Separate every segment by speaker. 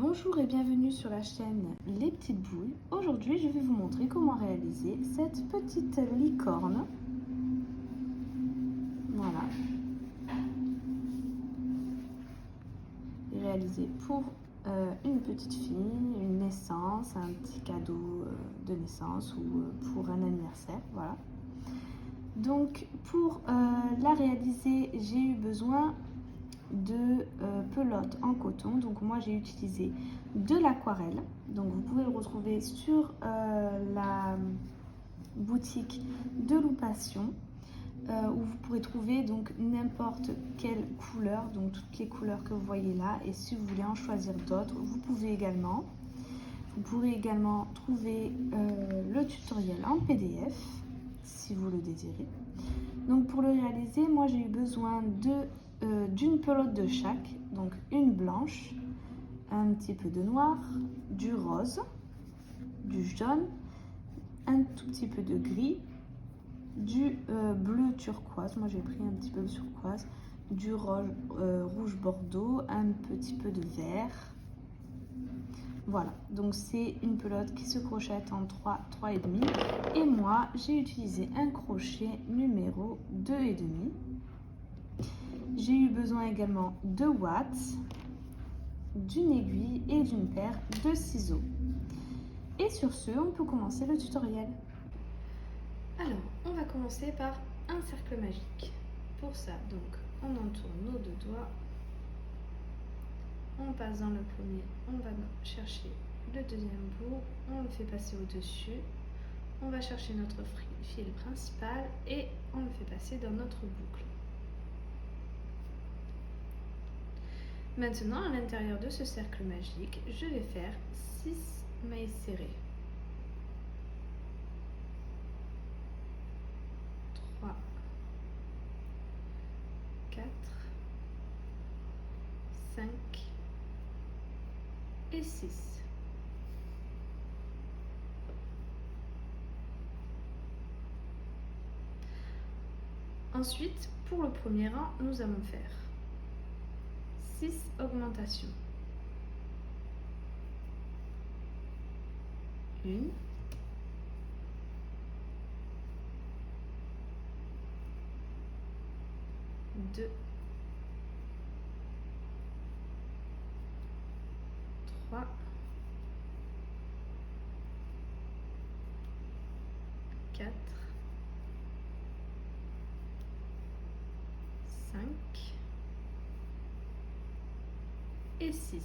Speaker 1: Bonjour et bienvenue sur la chaîne Les Petites Bouilles. Aujourd'hui, je vais vous montrer comment réaliser cette petite licorne. Voilà. Réalisée pour une petite fille, une naissance, un petit cadeau de naissance ou pour un anniversaire. Voilà. Donc, pour la réaliser, j'ai eu besoin de pelote en coton. Donc moi j'ai utilisé de l'aquarelle, donc vous pouvez le retrouver sur la boutique de Loupation où vous pourrez trouver donc n'importe quelle couleur, donc toutes les couleurs que vous voyez là, et si vous voulez en choisir d'autres vous pouvez également. Vous pourrez également trouver le tutoriel en PDF si vous le désirez. Donc pour le réaliser, moi j'ai eu besoin d'une pelote de chaque, donc une blanche, un petit peu de noir, du rose, du jaune, un tout petit peu de gris, du bleu turquoise, moi j'ai pris un petit peu de turquoise, du rouge bordeaux, un petit peu de vert. Voilà, donc c'est une pelote qui se crochette en 3, 3,5 et moi j'ai utilisé un crochet numéro 2,5. J'ai eu besoin également de watts, d'une aiguille et d'une paire de ciseaux. Et sur ce, on peut commencer le tutoriel. Alors, on va commencer par un cercle magique. Pour ça, donc, on entoure nos deux doigts. On passe dans le premier, on va chercher le deuxième bout, on le fait passer au-dessus. On va chercher notre fil principal et on le fait passer dans notre boucle. Maintenant, à l'intérieur de ce cercle magique, je vais faire 6 mailles serrées. 3, 4, 5 et 6. Ensuite, pour le premier rang, nous allons faire 6 augmentations. 1, 2, 3, 4, 5 et 6.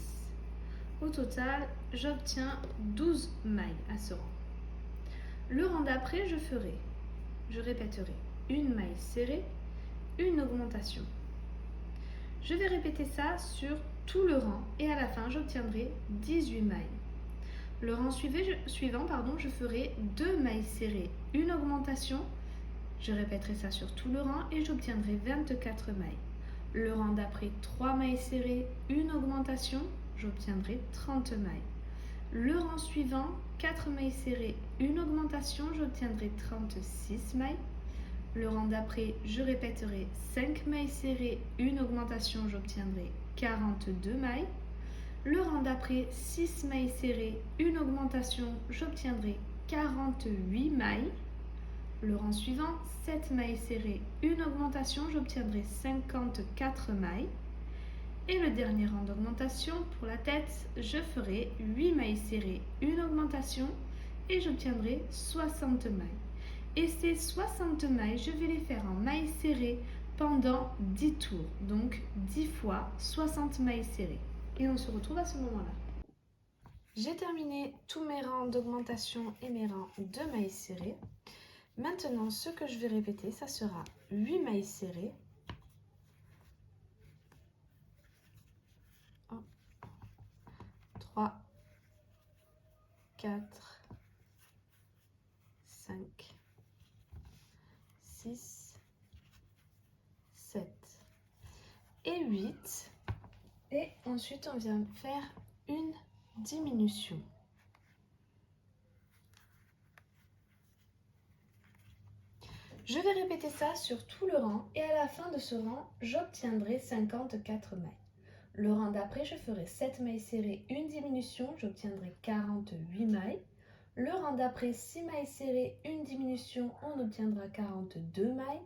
Speaker 1: Au total, j'obtiens 12 mailles à ce rang. Le rang d'après, je répéterai une maille serrée, une augmentation. Je vais répéter ça sur tout le rang et à la fin, j'obtiendrai 18 mailles. Le rang suivant, je ferai 2 mailles serrées, une augmentation. Je répéterai ça sur tout le rang et j'obtiendrai 24 mailles. Le rang d'après, 3 mailles serrées, une augmentation. J'obtiendrai 30 mailles. Le rang suivant, 4 mailles serrées, une augmentation. J'obtiendrai 36 mailles. Le rang d'après, je répéterai 5 mailles serrées, une augmentation. J'obtiendrai 42 mailles. Le rang d'après, 6 mailles serrées, une augmentation, j'obtiendrai 48 mailles. Le rang suivant, 7 mailles serrées, une augmentation, j'obtiendrai 54 mailles. Et le dernier rang d'augmentation, pour la tête, je ferai 8 mailles serrées, une augmentation et j'obtiendrai 60 mailles. Et ces 60 mailles, je vais les faire en mailles serrées pendant 10 tours, donc 10 fois 60 mailles serrées. Et on se retrouve à ce moment-là. J'ai terminé tous mes rangs d'augmentation et mes rangs de mailles serrées. Maintenant, ce que je vais répéter, ça sera 8 mailles serrées. 1, 3, 4, 5, 6, 7 et 8. Et ensuite, on vient faire une diminution. Je vais répéter ça sur tout le rang et à la fin de ce rang, j'obtiendrai 54 mailles. Le rang d'après, je ferai 7 mailles serrées, une diminution, j'obtiendrai 48 mailles. Le rang d'après, 6 mailles serrées, une diminution, on obtiendra 42 mailles.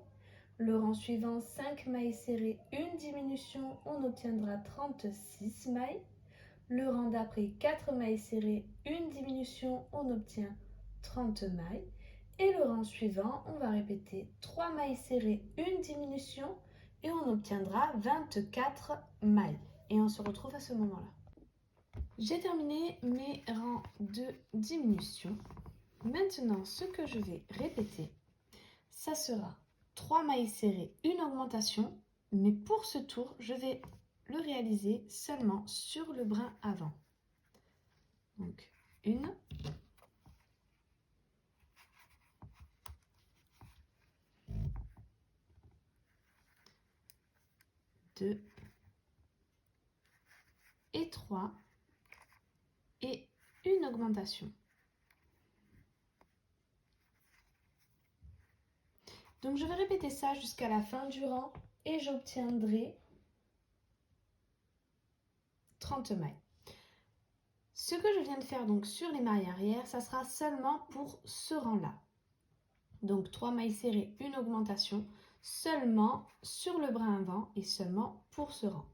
Speaker 1: Le rang suivant, 5 mailles serrées, une diminution, on obtiendra 36 mailles. Le rang d'après, 4 mailles serrées, une diminution, on obtient 30 mailles. Et le rang suivant, on va répéter 3 mailles serrées, une diminution, et on obtiendra 24 mailles. Et on se retrouve à ce moment-là. J'ai terminé mes rangs de diminution. Maintenant, ce que je vais répéter, ça sera 3 mailles serrées, une augmentation, mais pour ce tour, je vais le réaliser seulement sur le brin avant. Donc, 1, 2 et 3 et une augmentation. Donc je vais répéter ça jusqu'à la fin du rang et j'obtiendrai 30 mailles. Ce que je viens de faire donc sur les mailles arrière, ça sera seulement pour ce rang-là. Donc 3 mailles serrées, une augmentation, seulement sur le brin avant et seulement pour ce rang.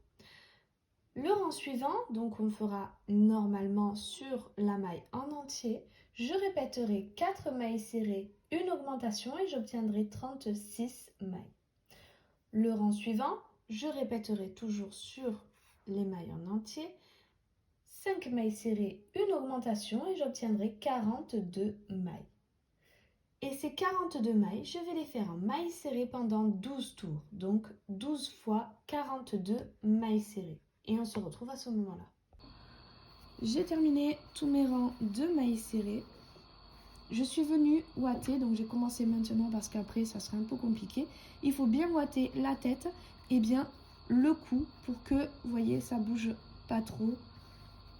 Speaker 1: Le rang suivant, donc on fera normalement sur la maille en entier, je répéterai 4 mailles serrées, une augmentation et j'obtiendrai 36 mailles. Le rang suivant, je répéterai toujours sur les mailles en entier, 5 mailles serrées, une augmentation et j'obtiendrai 42 mailles. Et ces 42 mailles, je vais les faire en mailles serrées pendant 12 tours, donc 12 fois 42 mailles serrées. Et on se retrouve à ce moment-là. J'ai terminé tous mes rangs de mailles serrées. Je suis venue ouater, donc j'ai commencé maintenant parce qu'après ça serait un peu compliqué. Il faut bien ouater la tête et bien le cou pour que, vous voyez, ça bouge pas trop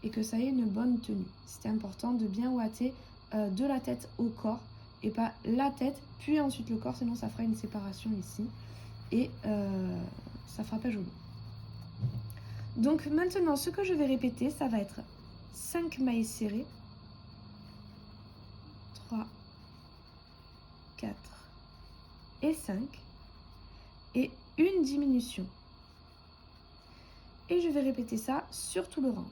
Speaker 1: et que ça ait une bonne tenue. C'est important de bien ouater de la tête au corps et pas la tête puis ensuite le corps, sinon ça fera une séparation ici et ça fera pas joli. Donc maintenant, ce que je vais répéter, ça va être 5 mailles serrées, 3, 4 et 5, et une diminution. Et je vais répéter ça sur tout le rang.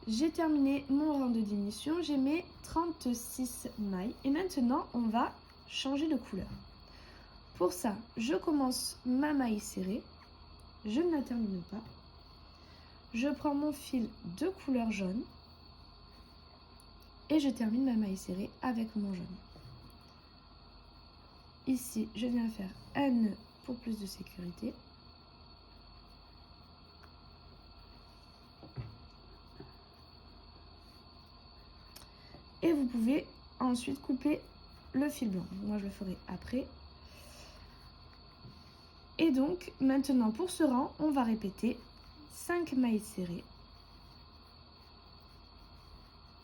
Speaker 1: J'ai terminé mon rang de diminution, j'ai mes 36 mailles, et maintenant on va changer de couleur. Pour ça, je commence ma maille serrée, je ne la termine pas. Je prends mon fil de couleur jaune et je termine ma maille serrée avec mon jaune. Ici, je viens faire un nœud pour plus de sécurité. Et vous pouvez ensuite couper le fil blanc. Moi, je le ferai après. Et donc, maintenant, pour ce rang, on va répéter 5 mailles serrées,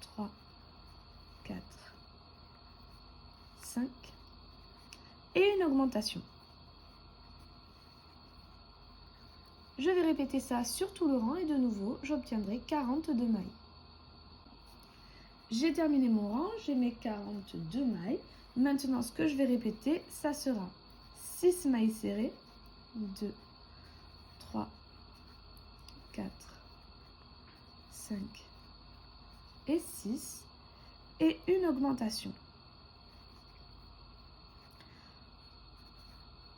Speaker 1: 3, 4, 5 et une augmentation. Je vais répéter ça sur tout le rang et de nouveau, j'obtiendrai 42 mailles. J'ai terminé mon rang, j'ai mes 42 mailles. Maintenant, ce que je vais répéter, ça sera 6 mailles serrées, 2, 3, 4, 5 et 6 et une augmentation.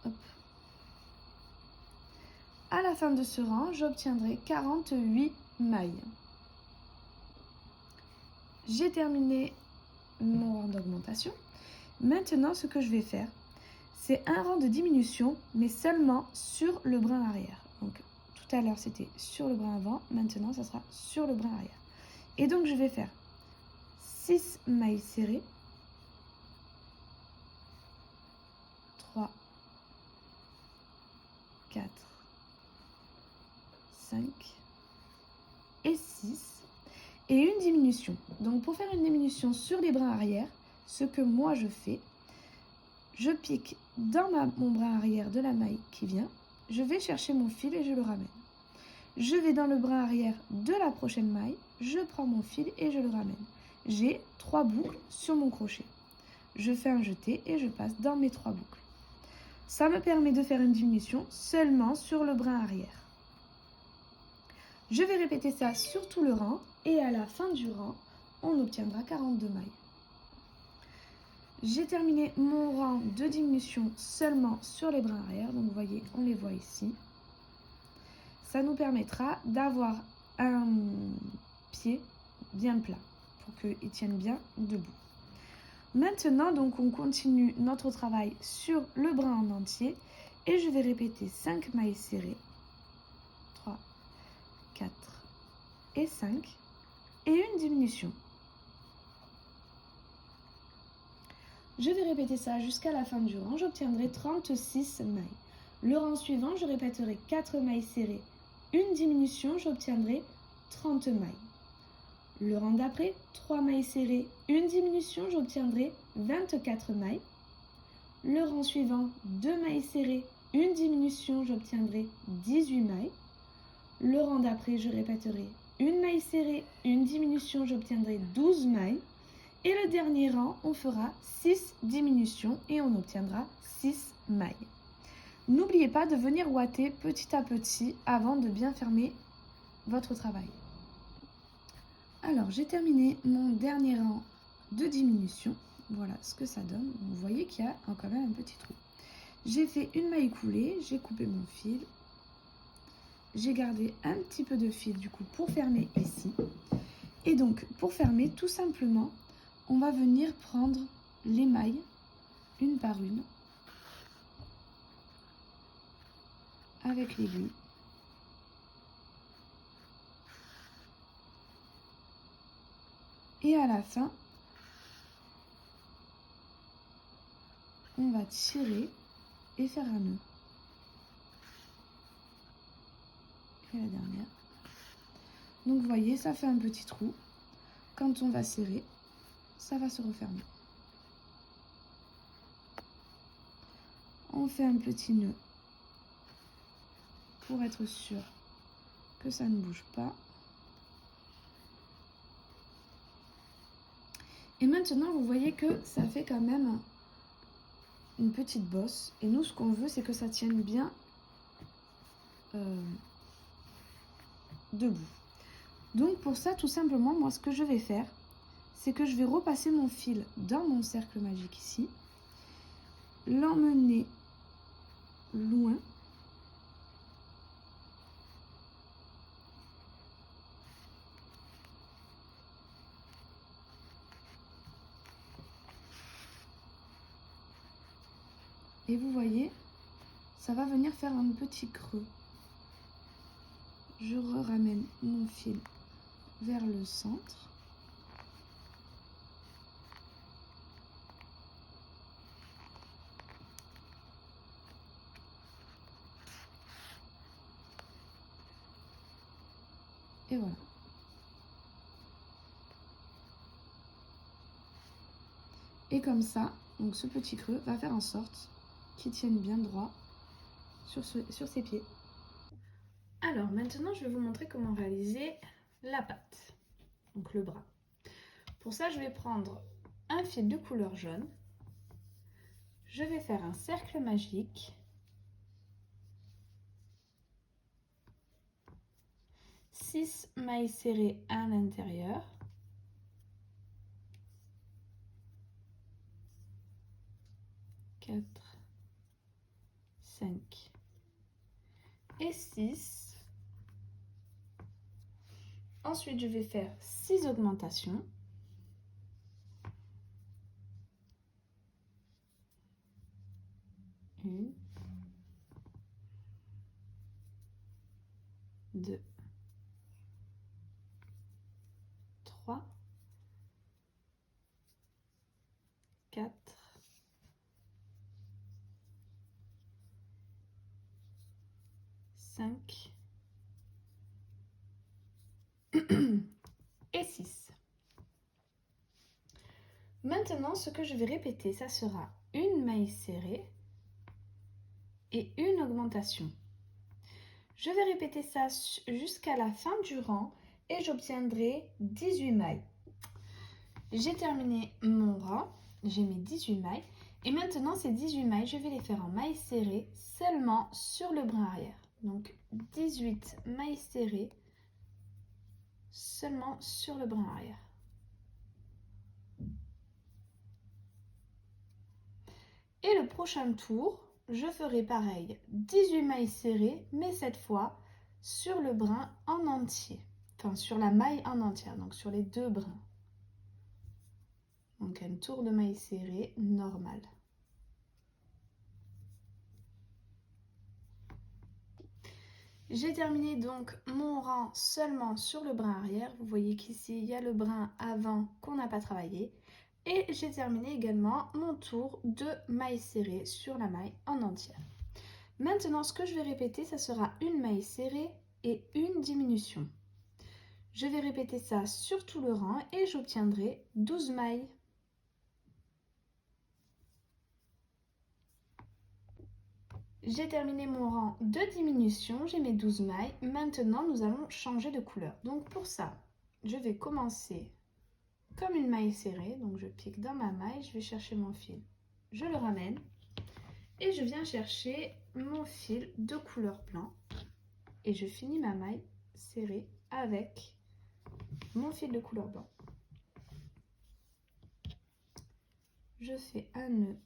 Speaker 1: Hop. À la fin de ce rang, j'obtiendrai 48 mailles. J'ai terminé mon rang d'augmentation. Maintenant, ce que je vais faire, c'est un rang de diminution, mais seulement sur le brin arrière. Donc, tout à l'heure, c'était sur le brin avant. Maintenant, ça sera sur le brin arrière. Et donc, je vais faire 6 mailles serrées, 3, 4, 5 et 6 et une diminution. Donc, pour faire une diminution sur les brins arrière, ce que moi je fais, je pique dans mon brin arrière de la maille qui vient, je vais chercher mon fil et je le ramène. Je vais dans le brin arrière de la prochaine maille, je prends mon fil et je le ramène. J'ai 3 boucles sur mon crochet. Je fais un jeté et je passe dans mes 3 boucles. Ça me permet de faire une diminution seulement sur le brin arrière. Je vais répéter ça sur tout le rang et à la fin du rang, on obtiendra 42 mailles. J'ai terminé mon rang de diminution seulement sur les brins arrière, donc vous voyez, on les voit ici. Ça nous permettra d'avoir un pied bien plat pour qu'il tienne bien debout. Maintenant, donc, on continue notre travail sur le brin en entier et je vais répéter 5 mailles serrées, 3, 4 et 5 et une diminution. Je vais répéter ça jusqu'à la fin du rang, j'obtiendrai 36 mailles. Le rang suivant, je répéterai 4 mailles serrées, une diminution, j'obtiendrai 30 mailles. Le rang d'après, 3 mailles serrées, une diminution, j'obtiendrai 24 mailles. Le rang suivant, 2 mailles serrées, une diminution, j'obtiendrai 18 mailles. Le rang d'après, je répéterai une maille serrée, une diminution, j'obtiendrai 12 mailles. Et le dernier rang, on fera 6 diminutions et on obtiendra 6 mailles. N'oubliez pas de venir ouater petit à petit avant de bien fermer votre travail. Alors, j'ai terminé mon dernier rang de diminution. Voilà ce que ça donne. Vous voyez qu'il y a quand même un petit trou. J'ai fait une maille coulée, j'ai coupé mon fil. J'ai gardé un petit peu de fil du coup pour fermer ici. Et donc, pour fermer, tout simplement, on va venir prendre les mailles une par une avec l'aiguille. Et à la fin, on va tirer et faire un nœud. Et la dernière. Donc vous voyez, ça fait un petit trou. Quand on va serrer, ça va se refermer. On fait un petit nœud pour être sûr que ça ne bouge pas. Et maintenant, vous voyez que ça fait quand même une petite bosse. Et nous, ce qu'on veut, c'est que ça tienne bien debout. Donc pour ça, tout simplement, moi, ce que je vais faire, c'est que je vais repasser mon fil dans mon cercle magique ici, l'emmener loin. Et vous voyez, ça va venir faire un petit creux. Je ramène mon fil vers le centre. Et voilà. Et comme ça, donc ce petit creux va faire en sorte qu'il tienne bien droit sur ses pieds. Alors maintenant, je vais vous montrer comment réaliser la patte, donc le bras. Pour ça, je vais prendre un fil de couleur jaune. Je vais faire un cercle magique. 6 mailles serrées à l'intérieur. Quatre, 5 et 6. Ensuite, je vais faire 6 augmentations. Une, 2, 3, 4, 5 et 6. Maintenant, ce que je vais répéter, ça sera une maille serrée et une augmentation. Je vais répéter ça jusqu'à la fin du rang et j'obtiendrai 18 mailles. J'ai terminé mon rang, j'ai mis 18 mailles et maintenant ces 18 mailles, je vais les faire en mailles serrées seulement sur le brin arrière. Donc 18 mailles serrées seulement sur le brin arrière. Et le prochain tour, je ferai pareil, 18 mailles serrées, mais cette fois sur le brin en entier. Enfin, sur la maille en entière, donc sur les deux brins. Donc un tour de maille serrée normal. J'ai terminé donc mon rang seulement sur le brin arrière. Vous voyez qu'ici, il y a le brin avant qu'on n'a pas travaillé. Et j'ai terminé également mon tour de maille serrée sur la maille en entière. Maintenant, ce que je vais répéter, ça sera une maille serrée et une diminution. Je vais répéter ça sur tout le rang et j'obtiendrai 12 mailles. J'ai terminé mon rang de diminution, j'ai mes 12 mailles. Maintenant, nous allons changer de couleur. Donc pour ça, je vais commencer comme une maille serrée. Donc je pique dans ma maille, je vais chercher mon fil. Je le ramène et je viens chercher mon fil de couleur blanc. Et je finis ma maille serrée avec mon fil de couleur blanc. Je fais un nœud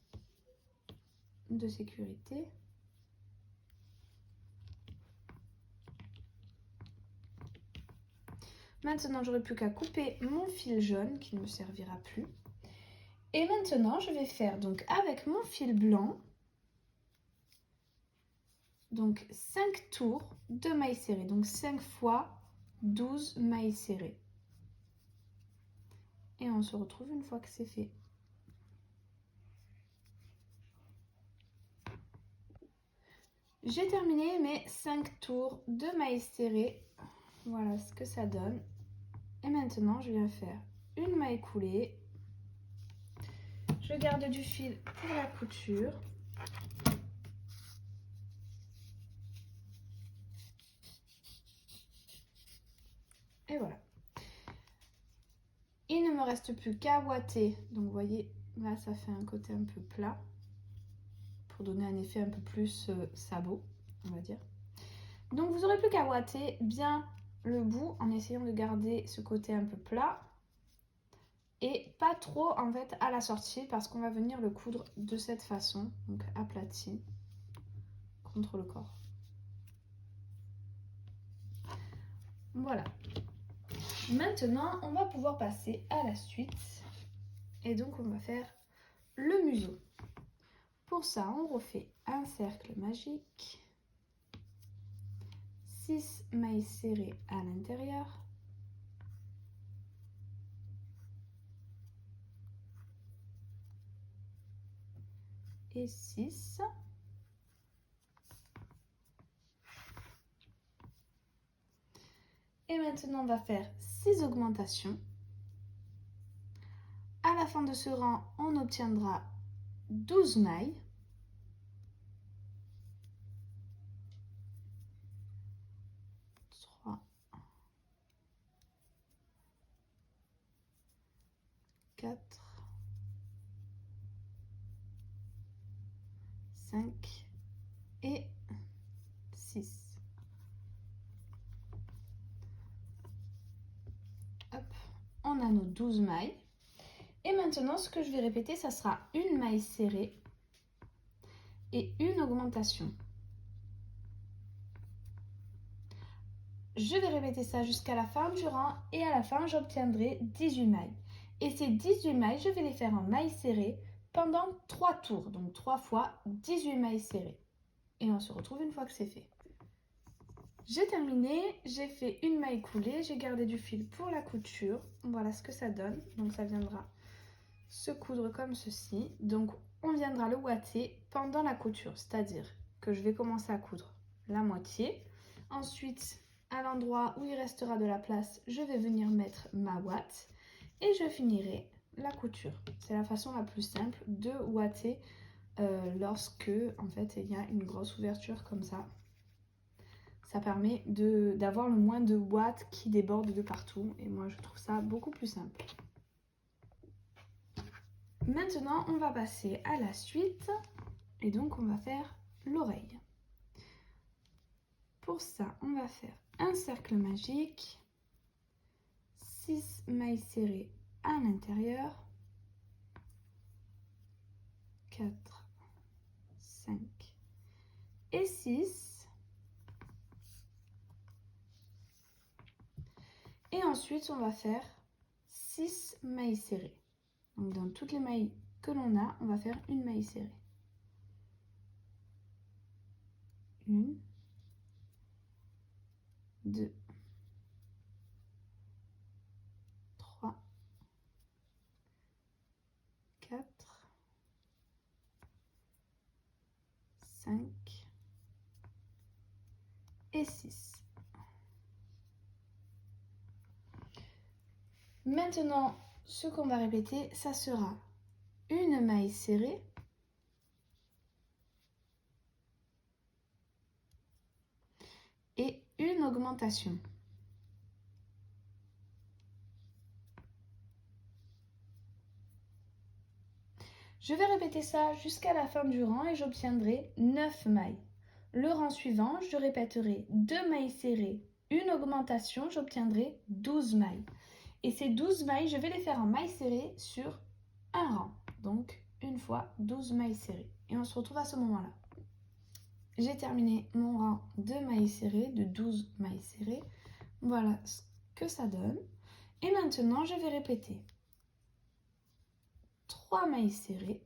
Speaker 1: de sécurité. Maintenant, j'aurai plus qu'à couper mon fil jaune qui ne me servira plus. Et maintenant, je vais faire donc avec mon fil blanc, donc 5 tours de mailles serrées. Donc 5 fois 12 mailles serrées. Et on se retrouve une fois que c'est fait. J'ai terminé mes 5 tours de mailles serrées. Voilà ce que ça donne. Et maintenant, je viens faire une maille coulée. Je garde du fil pour la couture. Et voilà. Il ne me reste plus qu'à ouater. Donc vous voyez, là ça fait un côté un peu plat. Pour donner un effet un peu plus sabot, on va dire. Donc vous n'aurez plus qu'à ouater bien le bout en essayant de garder ce côté un peu plat. Et pas trop en fait à la sortie parce qu'on va venir le coudre de cette façon. Donc aplati contre le corps. Voilà. Maintenant, on va pouvoir passer à la suite. Et donc, on va faire le museau. Pour ça, on refait un cercle magique. 6 mailles serrées à l'intérieur. Et 6. Et maintenant, on va faire 6 augmentations. À la fin de ce rang, on obtiendra 12 mailles. Quatre, 5 et 6. Hop, on a nos 12 mailles. Et maintenant, ce que je vais répéter, ça sera une maille serrée et une augmentation. Je vais répéter ça jusqu'à la fin du rang et à la fin, j'obtiendrai 18 mailles. Et ces 18 mailles, je vais les faire en mailles serrées pendant 3 tours. Donc 3 fois 18 mailles serrées. Et on se retrouve une fois que c'est fait. J'ai terminé, j'ai fait une maille coulée, j'ai gardé du fil pour la couture. Voilà ce que ça donne. Donc ça viendra se coudre comme ceci. Donc on viendra le ouater pendant la couture. C'est-à-dire que je vais commencer à coudre la moitié. Ensuite, à l'endroit où il restera de la place, je vais venir mettre ma ouate et je finirai la couture. C'est la façon la plus simple de ouater lorsque en fait il y a une grosse ouverture comme ça. Ça permet d'avoir le moins de ouates qui débordent de partout. Et moi, je trouve ça beaucoup plus simple. Maintenant, on va passer à la suite. Et donc, on va faire l'oreille. Pour ça, on va faire un cercle magique. 6 mailles serrées à l'intérieur. 4, 5 et 6. Et ensuite, on va faire 6 mailles serrées. Donc, dans toutes les mailles que l'on a, on va faire une maille serrée. 1, 2, 3, 4, 5 et 6. Maintenant, ce qu'on va répéter, ça sera une maille serrée et une augmentation. Je vais répéter ça jusqu'à la fin du rang et j'obtiendrai 9 mailles. Le rang suivant, je répéterai 2 mailles serrées, une augmentation, j'obtiendrai 12 mailles. Et ces 12 mailles, je vais les faire en mailles serrées sur un rang. Donc, une fois 12 mailles serrées. Et on se retrouve à ce moment-là. J'ai terminé mon rang de mailles serrées, de 12 mailles serrées. Voilà ce que ça donne. Et maintenant, je vais répéter 3 mailles serrées.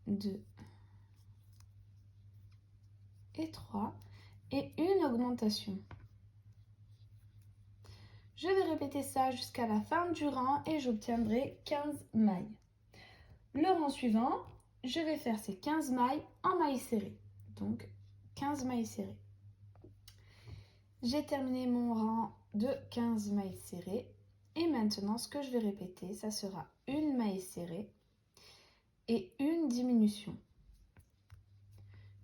Speaker 1: 2 et 3 et une augmentation. Je vais répéter ça jusqu'à la fin du rang et j'obtiendrai 15 mailles. Le rang suivant, je vais faire ces 15 mailles en mailles serrées. Donc 15 mailles serrées. J'ai terminé mon rang de 15 mailles serrées et maintenant ce que je vais répéter, ça sera une maille serrée et une diminution.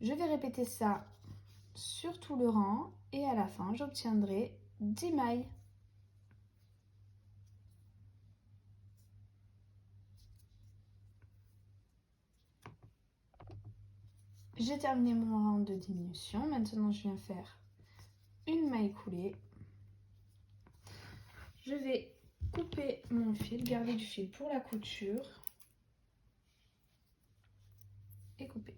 Speaker 1: Je vais répéter ça sur tout le rang et à la fin j'obtiendrai 10 mailles. J'ai terminé mon rang de diminution. Maintenant, je viens faire une maille coulée. Je vais couper mon fil, garder du fil pour la couture et couper.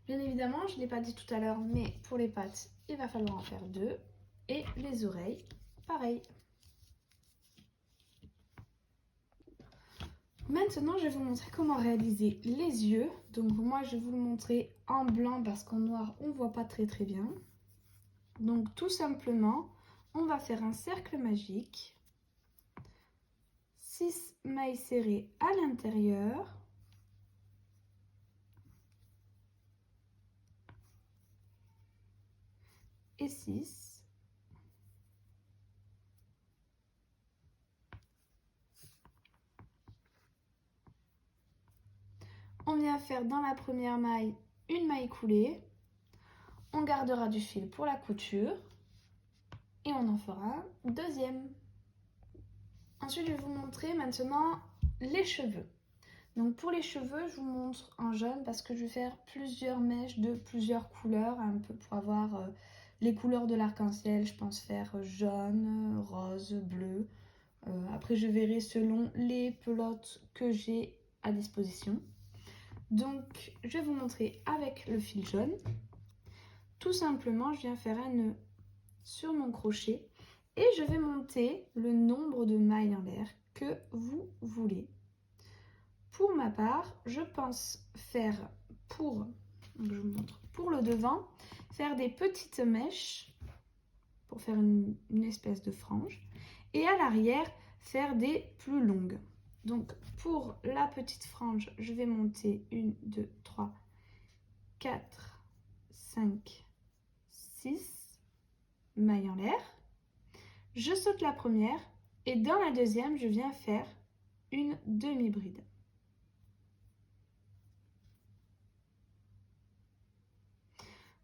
Speaker 1: Bien évidemment, je ne l'ai pas dit tout à l'heure, mais pour les pattes, il va falloir en faire 2. Et les oreilles, pareil. Maintenant, je vais vous montrer comment réaliser les yeux. Donc moi, je vais vous le montrer en blanc parce qu'en noir, on ne voit pas très bien. Donc tout simplement, on va faire un cercle magique. 6 mailles serrées à l'intérieur. Et 6. On vient faire dans la première maille une maille coulée. On gardera du fil pour la couture. Et on en fera un deuxième. Ensuite, je vais vous montrer maintenant les cheveux. Donc pour les cheveux, je vous montre en jaune parce que je vais faire plusieurs mèches de plusieurs couleurs, un peu pour avoir les couleurs de l'arc-en-ciel. Je pense faire jaune, rose, bleu. Après, je verrai selon les pelotes que j'ai à disposition. Donc, je vais vous montrer avec le fil jaune. Tout simplement, je viens faire un nœud sur mon crochet et je vais monter le nombre de mailles en l'air que vous voulez. Pour ma part, je pense faire pour le devant, faire des petites mèches pour faire une espèce de frange et à l'arrière, faire des plus longues. Donc pour la petite frange, je vais monter 1, 2, 3, 4, 5, 6 mailles en l'air. Je saute la première et dans la deuxième, je viens faire une demi-bride.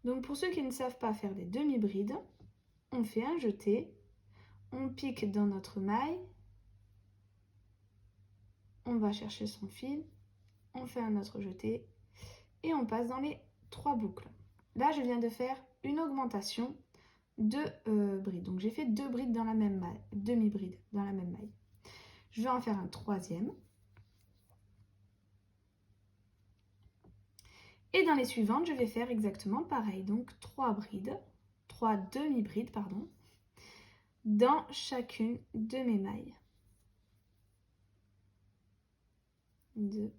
Speaker 1: Donc pour ceux qui ne savent pas faire les demi-brides, on fait un jeté, on pique dans notre maille, on va chercher son fil, on fait un autre jeté et on passe dans les 3 boucles. Là, je viens de faire une augmentation de brides. Donc j'ai fait 2 brides dans la même maille, demi-bride dans la même maille. Je vais en faire un troisième. Et dans les suivantes, je vais faire exactement pareil. Donc 3 brides, 3 demi-brides, pardon, dans chacune de mes mailles. 2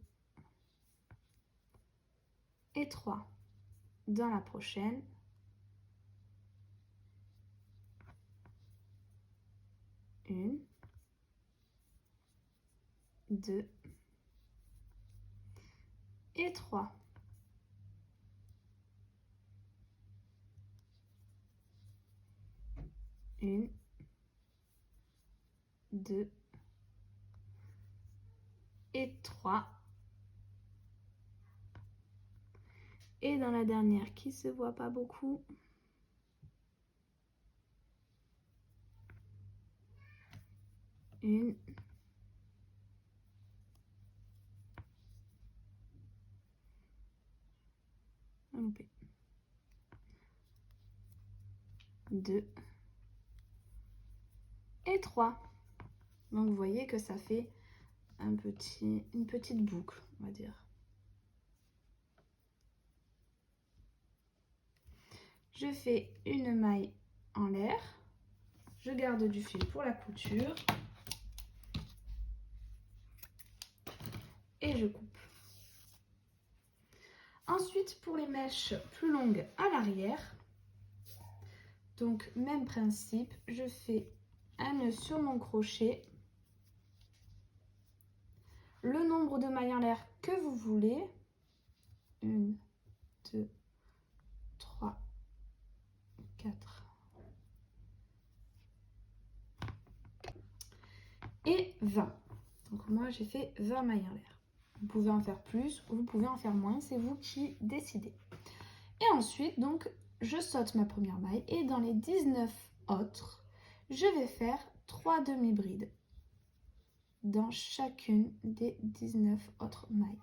Speaker 1: et 3. Dans la prochaine. 1, 2 et 3. 1, 2 et 3. Et dans la dernière qui se voit pas beaucoup, 1, 2 et 3. Donc vous voyez que ça fait une petite boucle, on va dire. Je fais une maille en l'air, je garde du fil pour la couture et je coupe. Ensuite, pour les mèches plus longues à l'arrière, donc même principe, je fais un nœud sur mon crochet, le nombre de mailles en l'air que vous voulez, 1, 2, 3, 4 et 20. Donc moi j'ai fait 20 mailles en l'air. Vous pouvez en faire plus ou vous pouvez en faire moins, c'est vous qui décidez. Et ensuite, donc, je saute ma première maille et dans les 19 autres, je vais faire 3 demi-brides dans chacune des 19 autres mailles.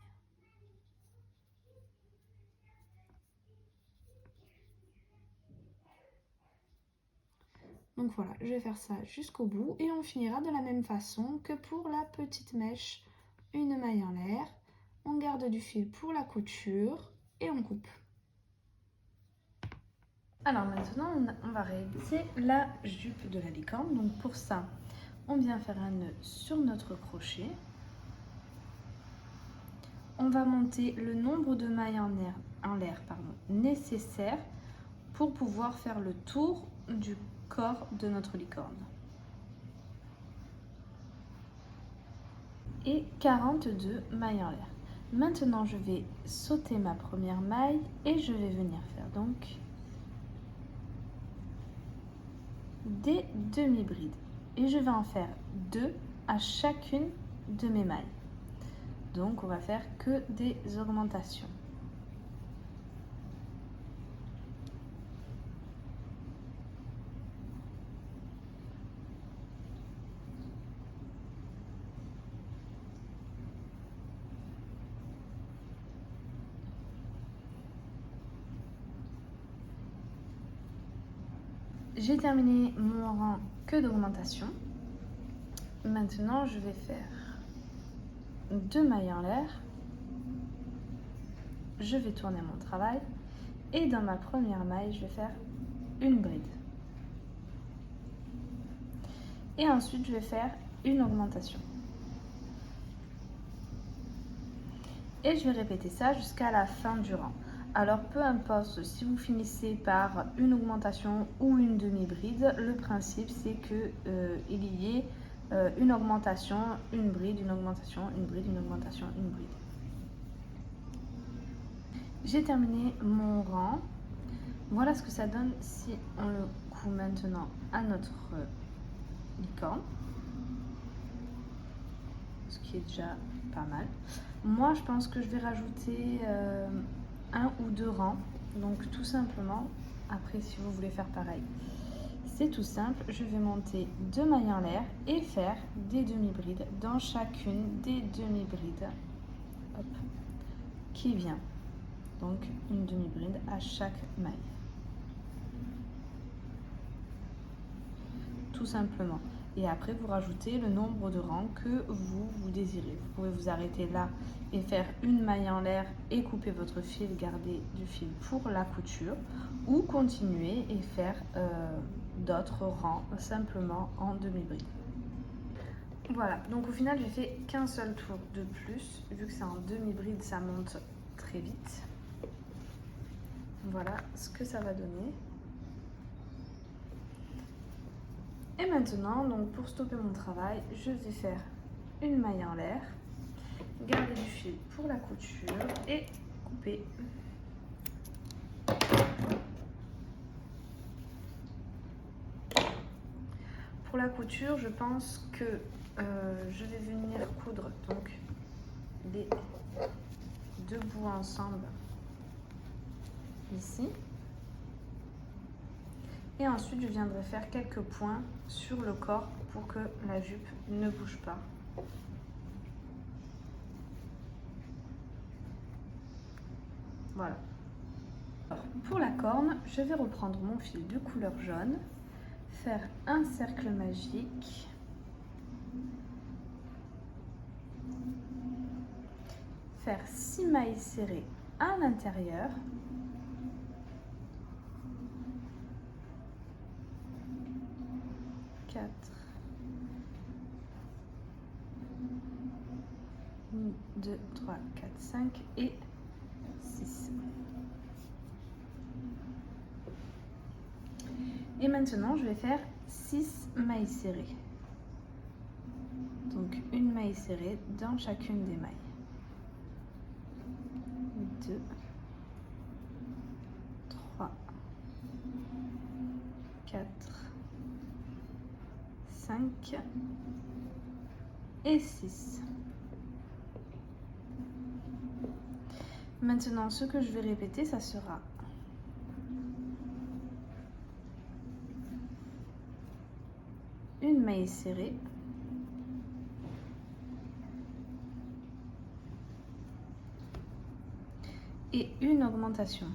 Speaker 1: Donc voilà, je vais faire ça jusqu'au bout et on finira de la même façon que pour la petite mèche. Une maille en l'air, on garde du fil pour la couture et on coupe. Alors maintenant, on va réaliser la jupe de la licorne. Donc pour ça, on vient faire un nœud sur notre crochet. On va monter le nombre de mailles en l'air nécessaire pour pouvoir faire le tour du corps de notre licorne. Et 42 mailles en l'air. Maintenant, je vais sauter ma première maille et je vais venir faire donc des demi-brides. Et je vais en faire 2 à chacune de mes mailles. Donc, on va faire que des augmentations. J'ai terminé mon rang que d'augmentation. Maintenant, je vais faire 2 mailles en l'air. Je vais tourner mon travail. Et dans ma première maille, je vais faire une bride. Et ensuite, je vais faire une augmentation. Et je vais répéter ça jusqu'à la fin du rang. Alors, peu importe si vous finissez par une augmentation ou une demi-bride, le principe c'est qu'il y ait une augmentation, une bride, une augmentation, une bride, une augmentation, une bride. J'ai terminé mon rang. Voilà ce que ça donne si on le coud maintenant à notre licorne. ce qui est déjà pas mal. Moi, je pense que je vais rajouter 1 ou 2 rangs. Donc tout simplement, après si vous voulez faire pareil, c'est tout simple, je vais monter 2 mailles en l'air et faire des demi-brides dans chacune des demi-brides qui vient. Donc une demi-bride à chaque maille. Tout simplement. Et après, vous rajoutez le nombre de rangs que vous désirez. Vous pouvez vous arrêter là et faire une maille en l'air et couper votre fil, garder du fil pour la couture, ou continuer et faire d'autres rangs simplement en demi-bride. Voilà, donc au final, j'ai fait qu'un seul tour de plus. Vu que c'est en demi-bride, ça monte très vite. Voilà ce que ça va donner. Et maintenant, donc pour stopper mon travail, je vais faire une maille en l'air, garder du fil pour la couture et couper. Pour la couture, je pense que je vais venir coudre donc les 2 bouts ensemble ici. Et ensuite, je viendrai faire quelques points sur le corps pour que la jupe ne bouge pas. Voilà. Alors, pour la corne, je vais reprendre mon fil de couleur jaune, faire un cercle magique, faire 6 mailles serrées à l'intérieur, une, 2, 3, 4, 5 et 6. Et maintenant, je vais faire 6 mailles serrées. Donc, une maille serrée dans chacune des mailles. 2, 3, 4, 5 et 6. Maintenant, ce que je vais répéter, ça sera une maille serrée, et une augmentation.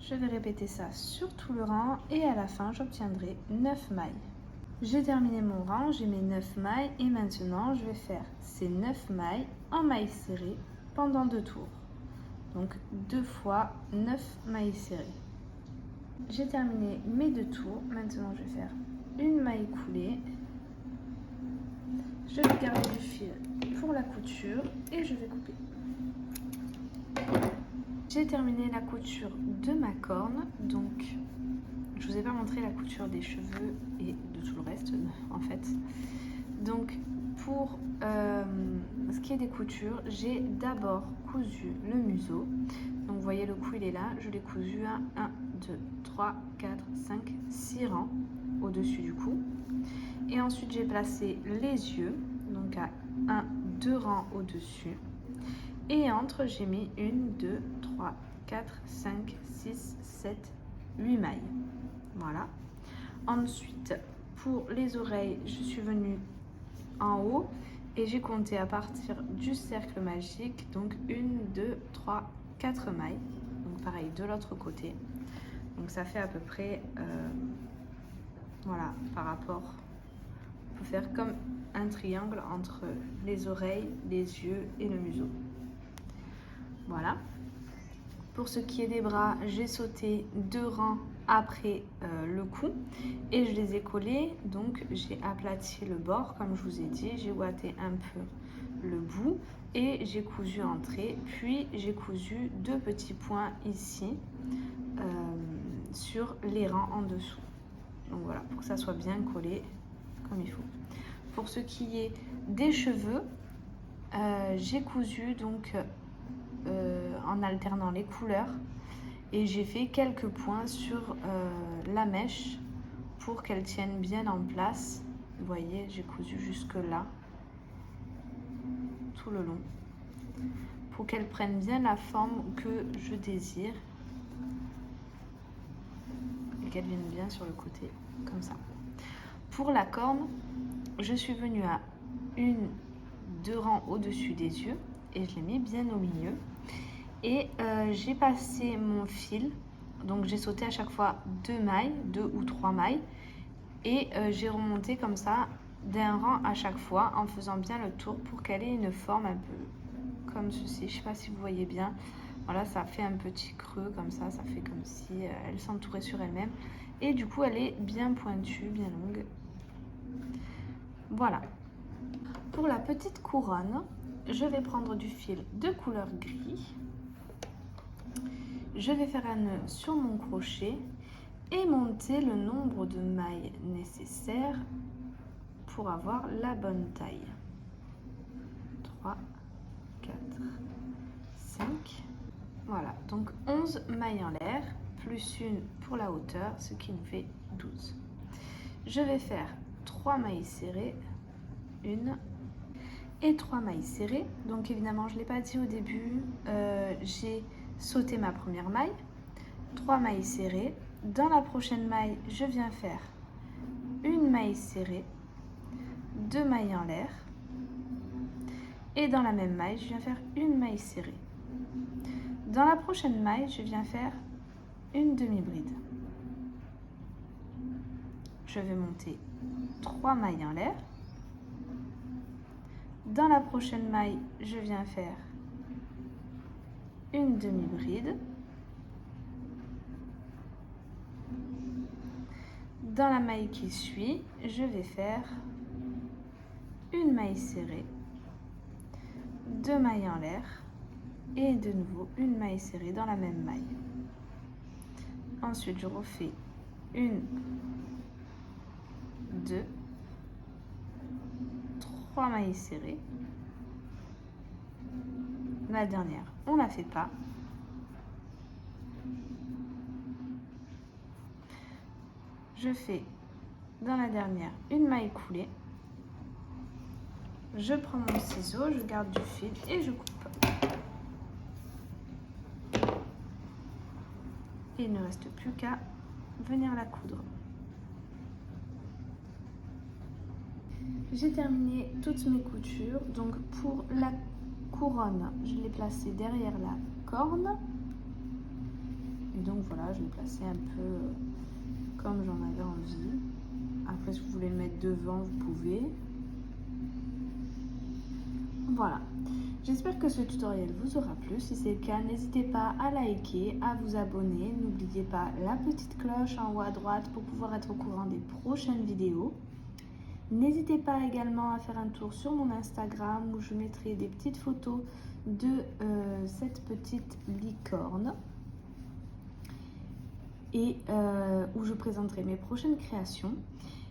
Speaker 1: Je vais répéter ça sur tout le rang et à la fin, j'obtiendrai 9 mailles. J'ai terminé mon rang, j'ai mes 9 mailles et maintenant, je vais faire ces 9 mailles en mailles serrées pendant 2 tours. Donc 2 fois 9 mailles serrées. J'ai terminé mes 2 tours. Maintenant, je vais faire une maille coulée. Je vais garder du fil pour la couture et je vais couper. J'ai terminé la couture de ma corne. Donc, je vous ai pas montré la couture des cheveux et de tout le reste, en fait. Donc, pour ce qui est des coutures, j'ai d'abord cousu le museau. Donc, vous voyez, le cou, il est là. Je l'ai cousu à 1, 2, 3, 4, 5, 6 rangs au-dessus du cou. Et ensuite, j'ai placé les yeux, donc à 1, 2 rangs au-dessus. Et entre, j'ai mis 1, 2, 3, 4, 5, 6, 7, 8 mailles. Voilà. Ensuite, pour les oreilles, je suis venue en haut et j'ai compté à partir du cercle magique. Donc 1, 2, 3, 4 mailles. Donc pareil, de l'autre côté. Donc ça fait à peu près, voilà, par rapport, on peut faire comme un triangle entre les oreilles, les yeux et le museau. Voilà. Pour ce qui est des bras, j'ai sauté 2 rangs après le cou et je les ai collés. Donc j'ai aplati le bord, comme je vous ai dit, j'ai ouaté un peu le bout et j'ai cousu en trait. Puis j'ai cousu 2 petits points ici sur les rangs en dessous. Donc voilà, pour que ça soit bien collé comme il faut. Pour ce qui est des cheveux, j'ai cousu donc en alternant les couleurs et j'ai fait quelques points sur la mèche pour qu'elle tienne bien en place Vous voyez, j'ai cousu jusque là, tout le long, pour qu'elle prenne bien la forme que je désire et qu'elle vienne bien sur le côté, comme ça. Pour la corne, je suis venue à 2 rangs au-dessus des yeux et je l'ai mis bien au milieu. Et j'ai passé mon fil, donc j'ai sauté à chaque fois 2 mailles, 2 ou 3 mailles, et j'ai remonté comme ça d'un rang à chaque fois en faisant bien le tour pour qu'elle ait une forme un peu comme ceci. Je ne sais pas si vous voyez bien. Voilà, ça fait un petit creux comme ça fait comme si elle s'entourait sur elle-même. Et du coup, elle est bien pointue, bien longue. Voilà. Pour la petite couronne, je vais prendre du fil de couleur gris. Je vais faire un nœud sur mon crochet et monter le nombre de mailles nécessaires pour avoir la bonne taille. 3, 4, 5. Voilà, donc 11 mailles en l'air, plus une pour la hauteur, ce qui nous fait 12. Je vais faire 3 mailles serrées, 1 et 3 mailles serrées. Donc évidemment, je ne l'ai pas dit au début, j'ai sauté ma première maille, 3 mailles serrées. Dans la prochaine maille, je viens faire une maille serrée, 2 mailles en l'air. Et dans la même maille, je viens faire une maille serrée. Dans la prochaine maille, je viens faire une demi-bride. Je vais monter 3 mailles en l'air. Dans la prochaine maille, je viens faire une demi-bride. Dans la maille qui suit, je vais faire une maille serrée, 2 mailles en l'air et de nouveau une maille serrée dans la même maille. Ensuite, je refais 1, 2, 3 mailles serrées. La dernière, on ne la fait pas. Je fais dans la dernière une maille coulée. Je prends mon ciseau, je garde du fil et je coupe. Et il ne reste plus qu'à venir la coudre. J'ai terminé toutes mes coutures. Donc pour la couronne, je l'ai placée derrière la corne. Et donc voilà, je l'ai placée un peu comme j'en avais envie. Après, si vous voulez le mettre devant, vous pouvez. Voilà. J'espère que ce tutoriel vous aura plu. Si c'est le cas, n'hésitez pas à liker, à vous abonner. N'oubliez pas la petite cloche en haut à droite pour pouvoir être au courant des prochaines vidéos. N'hésitez pas également à faire un tour sur mon Instagram où je mettrai des petites photos de cette petite licorne et où je présenterai mes prochaines créations.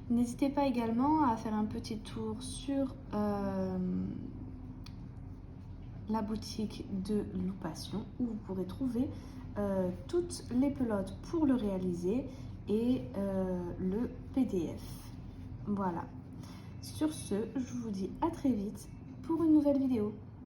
Speaker 1: N'hésitez pas également à faire un petit tour sur la boutique de Loupation où vous pourrez trouver toutes les pelotes pour le réaliser et le PDF. Voilà. Sur ce, je vous dis à très vite pour une nouvelle vidéo.